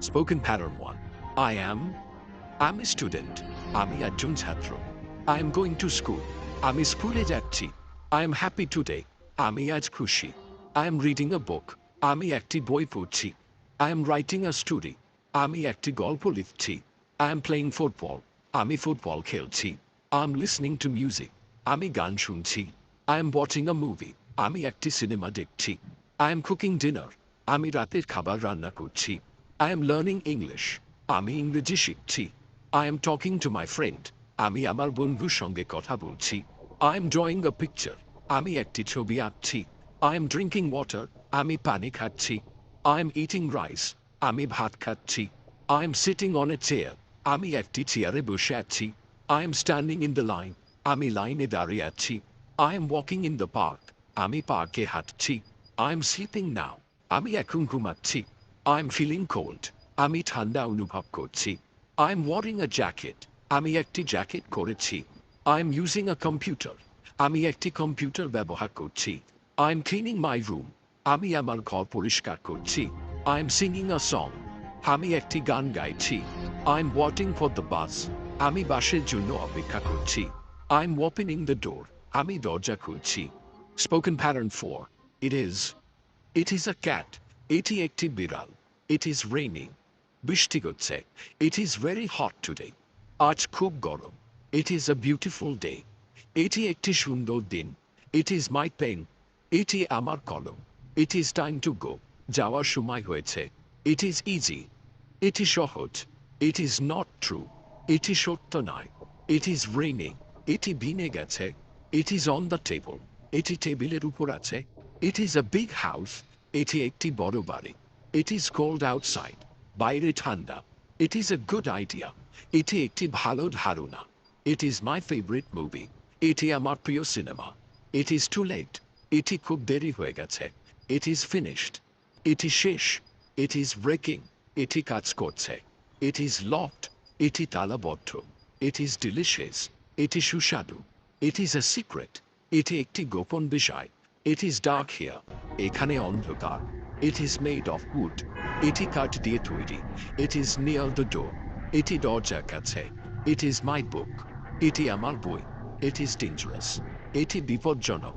Spoken pattern 1. I'm a student. আমি একজন ছাত্র। I am going to school. আমি স্কুলে যাচ্ছি। I am happy today. আমি আজ খুশি। I am reading a book. আমি একটি বই পড়ছি। I am writing a story. আমি একটি গল্প লিখছি। I am playing football. আমি ফুটবল খেলছি। I am listening to music. আমি গান শুনছি। I am watching a movie. আমি একটি সিনেমা দেখছি। I am cooking dinner. আমি রাতের খাবার রান্না করছি। I am learning English. আমি ইংরেজি শিখছি। I am talking to my friend. আমি আমার বন্ধুর সঙ্গে কথা বলছি। I am drawing a picture. আমি একটি ছবি আঁকছি। I am drinking water. আমি পানি খাচ্ছি। I am eating rice. আমি ভাত খাচ্ছি। I am sitting on a chair. আমি একটি চেয়ারে বসে আছি। I am standing in the line. আমি লাইনে দাঁড়িয়ে আছি। I am walking in the park. আমি পার্কে হাঁটছি। I am sleeping now. আমি এখন ঘুমাচ্ছি। I am feeling cold. আমি ঠান্ডা অনুভব করছি। I am wearing a jacket. আমি একটি জ্যাকেট পরেছি। I am using a computer. আমি একটি কম্পিউটার ব্যবহার করছি। I am cleaning my room. আমি আমার ঘর পরিষ্কার করছি। I am singing a song. আমি একটি গান গাইছি। I am waiting for the bus. আমি বাসের জন্য অপেক্ষা করছি। I am opening the door. আমি দরজা খুলছি। Spoken pattern 4. It is a cat. এটি একটি বিড়াল। It is raining. বৃষ্টি হচ্ছে। It is very hot today. আজ খুব গরম। It is a beautiful day. এটি একটি সুন্দর দিন। It is my pen. এটি আমার কলম। It is time to go. যাওয়ার সময় হয়েছে। It is easy. এটি সহজ। It is not true. এটি সত্য নয়। It is raining. এটি ভিনে গেছে। It is on the table. এটি টেবিলের উপর আছে। It is a big house. এটি একটি বড় বাড়ি। It is cold outside. বাইরে ঠান্ডা। It is a good idea. এটি একটি ভালো ধারণা। It is my favorite movie. এটি আমার প্রিয় cinema. It is too late. এটি খুব দেরি হয়ে গেছে। It is finished. এটি শেষ। It is breaking. এটি কাজ করছে। It is locked. এটি তালাবদ্ধ। It is delicious. এটি সুস্বাদু। It is a secret. এটি একটি গোপন বিষয়। It is dark here. এখানে অন্ধকার। It is made of wood. এটি কাঠ দিয়ে তৈরি। It is near the door. এটি দরজার কাছে। It is my book. এটি আমার বই। It is dangerous. এটি বিপজ্জনক।